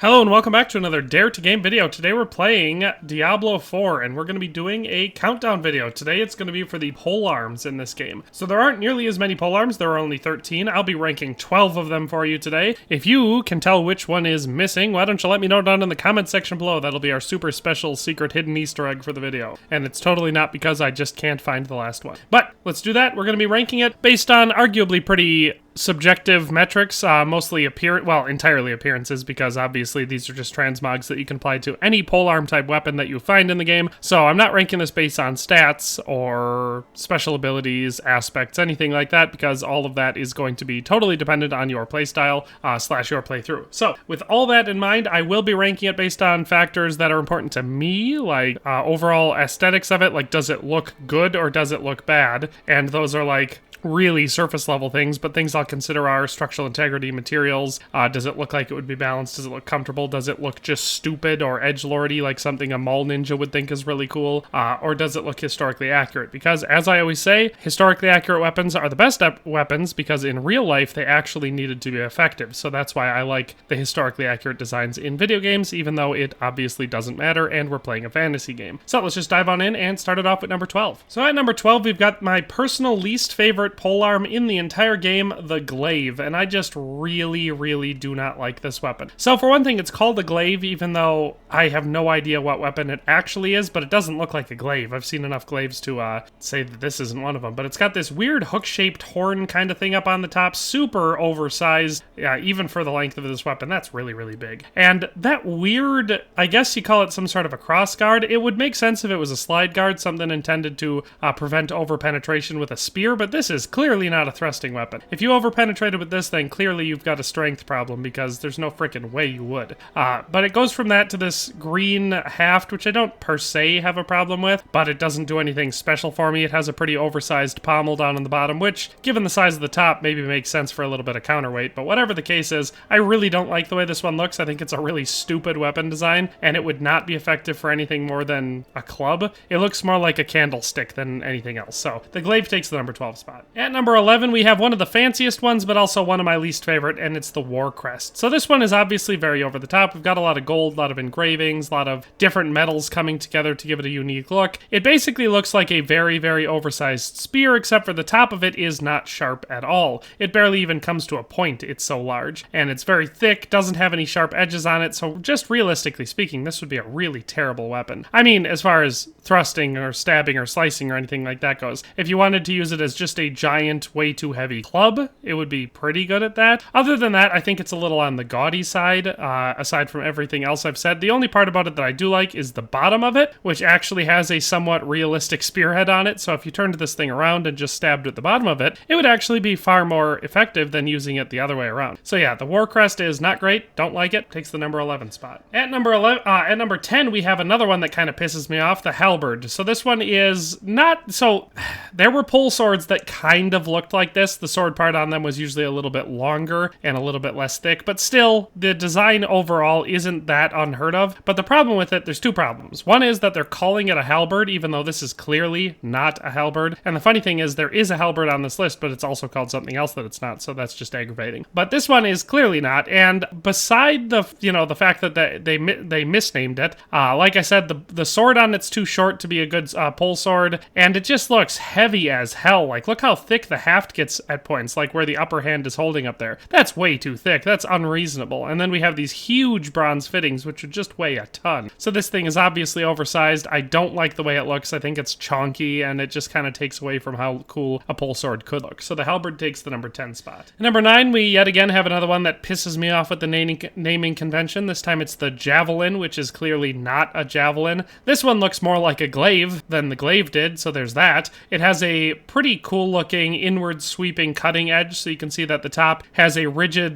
Hello and welcome back to another Dare to Game video. Today we're playing Diablo IV and we're going to be doing a countdown video. Today it's going to be for the polearms in this game. So there aren't nearly as many polearms, there are only 13. I'll be ranking 12 of them for you today. If you can tell which one is missing, why don't you let me know down in the comment section below. That'll be our super special secret hidden Easter egg for the video. And it's totally not because I just can't find the last one. But let's do that. We're going to be ranking it based on arguably pretty subjective metrics, mostly entirely appearances, because obviously these are just transmogs that you can apply to any polearm type weapon that you find in the game. So I'm not ranking this based on stats or special abilities, aspects, anything like that, because all of that is going to be totally dependent on your playstyle / your playthrough. So with all that in mind, I will be ranking it based on factors that are important to me, like overall aesthetics of it, like does it look good or does it look bad? And those are like really surface level things, but things I'll consider are structural integrity, materials, does it look like it would be balanced, does it look comfortable, does it look just stupid or edgelordy like something a mall ninja would think is really cool, or does it look historically accurate? Because as I always say, historically accurate weapons are the best weapons because in real life they actually needed to be effective, so that's why I like the historically accurate designs in video games, even though it obviously doesn't matter and we're playing a fantasy game. So let's just dive on in and start it off with number 12. So at number 12 we've got my personal least favorite polearm in the entire game, the GLAIVE, and I just really do not like this weapon. So for one thing, it's called a GLAIVE even though I have no idea what weapon it actually is, but it doesn't look like a glaive. I've seen enough glaives to say that this isn't one of them, but it's got this weird hook-shaped horn kind of thing up on the top, super oversized, even for the length of this weapon. That's really big. And that weird, I guess you call it some sort of a cross guard. It would make sense if it was a slide guard, something intended to prevent over-penetration with a spear, but this is clearly not a thrusting weapon. If you over-penetrated with this thing, clearly you've got a strength problem because there's no frickin' way you would. But it goes from that to this green haft, which I don't per se have a problem with, but it doesn't do anything special for me. It has a pretty oversized pommel down on the bottom, which, given the size of the top, maybe makes sense for a little bit of counterweight, but whatever the case is, I really don't like the way this one looks. I think it's a really stupid weapon design, and it would not be effective for anything more than a club. It looks more like a candlestick than anything else, so the GLAIVE takes the number 12 spot. At number 11, we have one of the fanciest ones, but also one of my least favorite, and it's the War Crest. So this one is obviously very over the top. We've got a lot of gold, a lot of engravings, a lot of different metals coming together to give it a unique look. It basically looks like a very oversized spear, except for the top of it is not sharp at all. It barely even comes to a point, it's so large. And it's very thick, doesn't have any sharp edges on it, so just realistically speaking, this would be a really terrible weapon. I mean, as far as thrusting or stabbing or slicing or anything like that goes. If you wanted to use it as just a giant, way too heavy club, it would be pretty good at that. Other than that, I think it's a little on the gaudy side, aside from everything else I've said. The only part about it that I do like is the bottom of it, which actually has a somewhat realistic spearhead on it, so if you turned this thing around and just stabbed at the bottom of it, it would actually be far more effective than using it the other way around. So yeah, the War Crest is not great, don't like it, takes the number 11 spot. At number 10, we have another one that kind of pisses me off, the Halberd. So this one is not, so there were pole swords that kind of looked like this. The sword part on them was usually a little bit longer and a little bit less thick, but still, the design overall isn't that unheard of. But the problem with it, there's two problems. One is that they're calling it a halberd, even though this is clearly not a halberd. And the funny thing is, there is a halberd on this list, but it's also called something else that it's not, so that's just aggravating. But this one is clearly not, and beside the fact that they misnamed it, like I said, the sword on it's too short to be a good pole sword, and it just looks heavy as hell. Like, look how thick the haft gets at points, like where the upper hand is holding up there. That's way too thick. That's unreasonable. And then we have these huge bronze fittings, which would just weigh a ton. So this thing is obviously oversized. I don't like the way it looks. I think it's chonky, and it just kind of takes away from how cool a pole sword could look. So the Halberd takes the number 10 spot. At number 9, we yet again have another one that pisses me off with the naming convention. This time it's the Javelin, which is clearly not a javelin. This one looks more like a glaive than the GLAIVE did, so there's that. It has a pretty cool looking inward sweeping cutting edge, so you can see that the top has a rigid,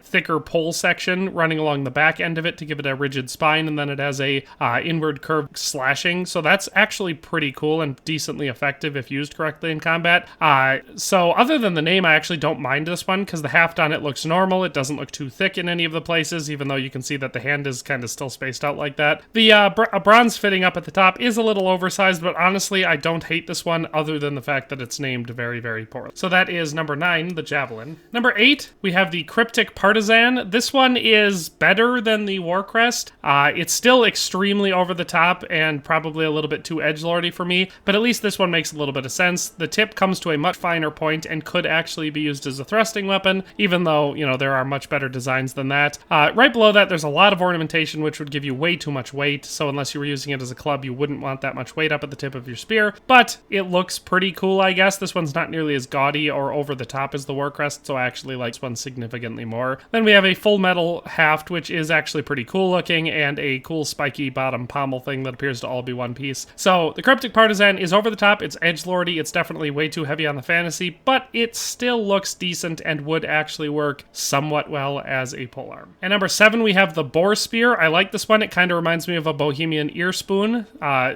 thicker pole section running along the back end of it to give it a rigid spine, and then it has a inward curved slashing, so that's actually pretty cool and decently effective if used correctly in combat. So other than the name, I actually don't mind this one because the haft on it looks normal. It doesn't look too thick in any of the places, even though you can see that the hand is kind of still spaced out like that. The bronze fitting up at the top is a little oversized, but honestly, I don't hate this one other than the fact that it's named very poorly. So that is number 9. 9, the Javelin. Number 8, we have the CRYPTIC Partizan. This one is better than the War Crest. It's still extremely over the top and probably a little bit too edgelordy for me, but at least this one makes a little bit of sense. The tip comes to a much finer point and could actually be used as a thrusting weapon, even though, you know, there are much better designs than that. Right below that, there's a lot of ornamentation, which would give you way too much weight, so unless you were using it as a club, you wouldn't want that much weight up at the tip of your spear, but it looks pretty cool, I guess. This one's not nearly as gaudy or over the top as the War Crest, so I actually like this one significantly more. Then we have a full metal haft, which is actually pretty cool looking, and a cool spiky bottom pommel thing that appears to all be one piece. So the CRYPTIC Partizan is over the top, it's edgelordy, it's definitely way too heavy on the fantasy, but it still looks decent and would actually work somewhat well as a polearm. And number 7, we have the Boar Spear. I like this one. It kind of reminds me of a Bohemian ear spoon,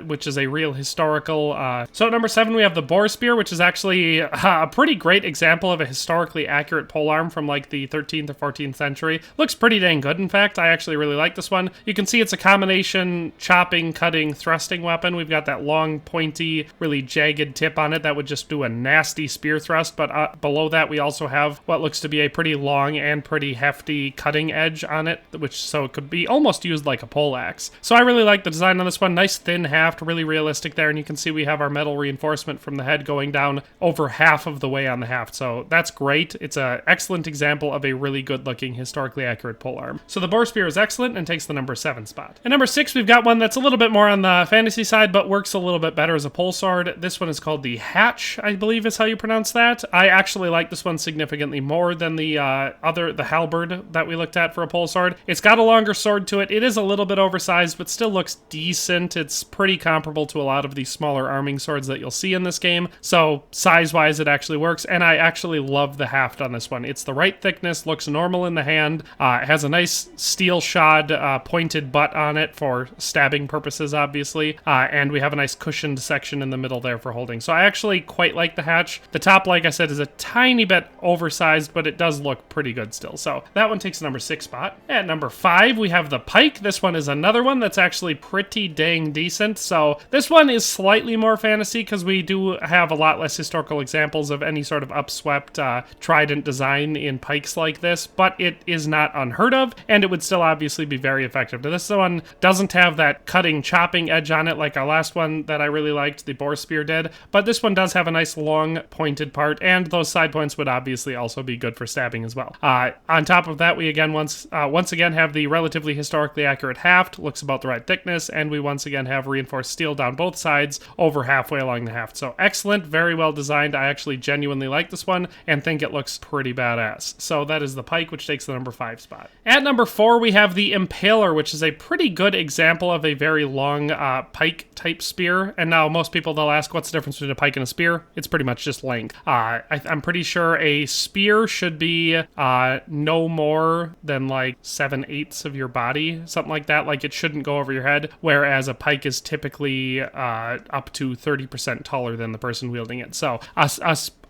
which is a real historical... So at number 7, we have the Boar Spear, which is actually a pretty great example of a historically accurate polearm from like the 13th or 14th century. Looks pretty dang good, in fact. I actually really like this one. You can see it's a combination chopping, cutting, thrusting weapon. We've got that long, pointy, really jagged tip on it that would just do a nasty spear thrust, but below that we also have what looks to be a pretty long and pretty hefty cutting edge on it, which so it could be almost used like a poleaxe. So I really like the design on this one. Nice thin haft, really realistic there, and you can see we have our metal reinforcement from the head going down over half of the way on the haft, so that's great. It's an excellent example of a really good looking, historically accurate polearm. So the Boar Spear is excellent and takes the number 7 spot. And number 6, we've got one that's a little bit more on the fantasy side, but works a little bit better as a pole sword. This one is called the HACHE, I believe is how you pronounce that. I actually like this one significantly more than the the Halberd that we looked at for a pole sword. It's got a longer sword to it. It is a little bit oversized, but still looks decent. It's pretty comparable to a lot of the smaller arming swords that you'll see in this game. So size-wise, it actually works, and I actually love the haft on this one. It's the right thickness, looks normal in the hand. It has a nice steel shod pointed butt on it for stabbing purposes, obviously, and we have a nice cushioned section in the middle there for holding. So I actually quite like the hatch. The top, like I said, is a tiny bit oversized, but it does look pretty good still. So that one takes the number 6 spot. At number 5, we have the pike. This one is another one that's actually pretty dang decent. So this one is slightly more fantasy because we do have a lot less historical examples of any sort of upswept trident design in pikes like this, but it is not unheard of, and it would still obviously be very effective. Now, this one doesn't have that cutting, chopping edge on it like our last one that I really liked, the Boar Spear did, but this one does have a nice long pointed part, and those side points would obviously also be good for stabbing as well. On top of that, we again once again have the relatively historically accurate haft, looks about the right thickness, and we once again have reinforced steel down both sides over halfway along the haft. So excellent, very well designed. I actually genuinely like this one and think it looks pretty badass. So that is the pike, which takes the number 5 spot. At number 4, we have the impaler, which is a pretty good example of a very long pike type spear. And now most people, they'll ask, what's the difference between a pike and a spear? It's pretty much just length. I'm pretty sure a spear should be no more than like 7/8 of your body, something like that. Like it shouldn't go over your head, whereas a pike is typically up to 30% taller than the person wielding it. So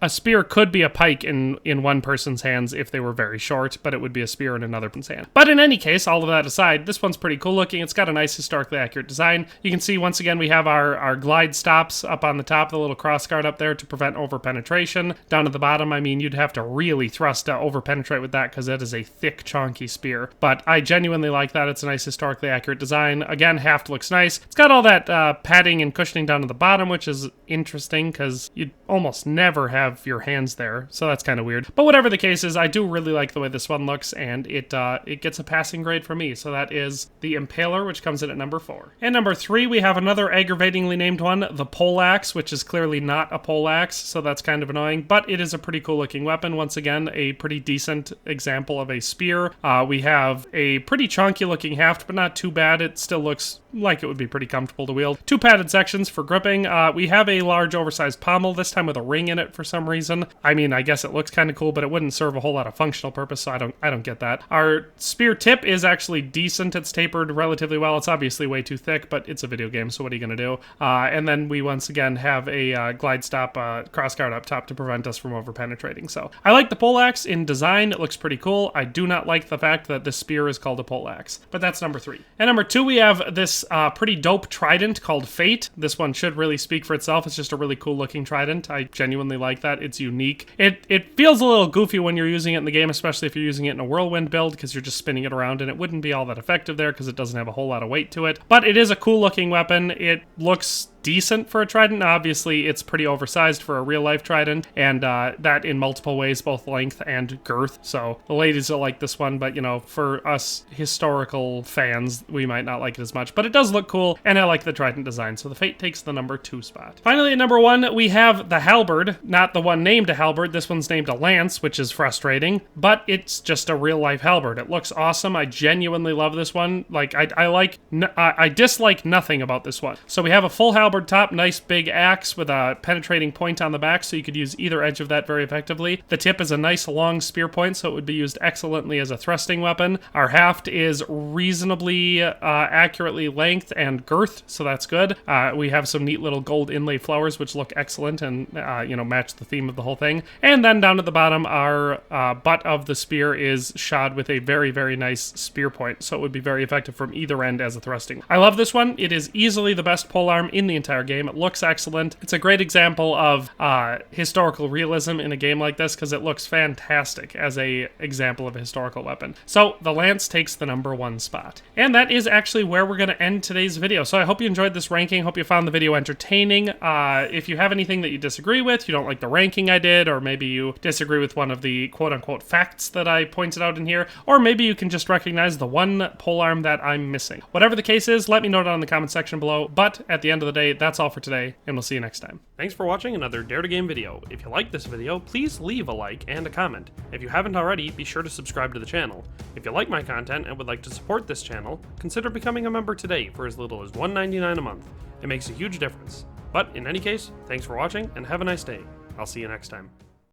a spear could be a pike in one person's hands if they were very short, but it would be a spear in another person's hand. But in any case, all of that aside, this one's pretty cool looking. It's got a nice historically accurate design. You can see once again we have our glide stops up on the top, the little cross guard up there to prevent over penetration. Down at the bottom, I mean, you'd have to really thrust to over penetrate with that because it is a thick, chonky spear. But I genuinely like that. It's a nice historically accurate design. Again, haft looks nice. It's got all that padding and cushioning down to the bottom, which is interesting because you'd almost never have your hands there, so that's kind of weird. But whatever the case is, I do really like the way this one looks, and it gets a passing grade for me. So that is the Impaler, which comes in at number 4. And number 3, we have another aggravatingly named one, the POLEAXE, which is clearly not a poleaxe, so that's kind of annoying, but it is a pretty cool looking weapon. Once again, a pretty decent example of a spear. We have a pretty chunky looking haft, but not too bad. It still looks like it would be pretty comfortable to wield. 2 padded sections for gripping. We have a large oversized pommel, this time with a ring in it for some reason. I mean, I guess it looks kind of cool, but it wouldn't serve a whole lot of functional purpose, so I don't get that. Our spear tip is actually decent. It's tapered relatively well. It's obviously way too thick, but it's a video game, so what are you going to do? And then we once again have a glide stop crossguard up top to prevent us from over penetrating. So I like the poleaxe in design. It looks pretty cool. I do not like the fact that this spear is called a poleaxe, but that's number 3. And number 2, we have this pretty dope trident called Fate. This one should really speak for itself. It's just a really cool looking trident. I genuinely like that. It's unique. It feels a little goofy when you're using it in the game, especially if you're using it in a whirlwind build, because you're just spinning it around, and it wouldn't be all that effective there because it doesn't have a whole lot of weight to it. But it is a cool looking weapon. It looks decent for a trident. Obviously, it's pretty oversized for a real-life trident, and that in multiple ways, both length and girth. So the ladies will like this one, but, you know, for us historical fans, we might not like it as much. But it does look cool, and I like the trident design, so the Fate takes the number 2 spot. Finally, at number 1, we have the Halberd. Not the one named a Halberd. This one's named a Lance, which is frustrating, but it's just a real-life Halberd. It looks awesome. I genuinely love this one. Like, I dislike nothing about this one. So we have a full Halberd top, nice big axe with a penetrating point on the back, so you could use either edge of that very effectively. The tip is a nice long spear point, so it would be used excellently as a thrusting weapon. Our haft is reasonably accurately length and girth, so that's good. We have some neat little gold inlay flowers, which look excellent and you know, match the theme of the whole thing. And then down at the bottom, our butt of the spear is shod with a very, very nice spear point, so it would be very effective from either end as a thrusting. I love this one. It is easily the best polearm in the entire game. It looks excellent. It's a great example of historical realism in a game like this because it looks fantastic as a example of a historical weapon. So the Lance takes the number 1 spot. And that is actually where we're going to end today's video. So I hope you enjoyed this ranking. Hope you found the video entertaining. If you have anything that you disagree with, you don't like the ranking I did, or maybe you disagree with one of the quote-unquote facts that I pointed out in here, or maybe you can just recognize the one polearm that I'm missing. Whatever the case is, let me know down in the comment section below. But at the end of the day, that's all for today, and we'll see you next time. Thanks for watching another Dare to Game video. If you liked this video, please leave a like and a comment. If you haven't already, be sure to subscribe to the channel. If you like my content and would like to support this channel, consider becoming a member today for as little as $1.99 a month. It makes a huge difference. But in any case, thanks for watching and have a nice day. I'll see you next time.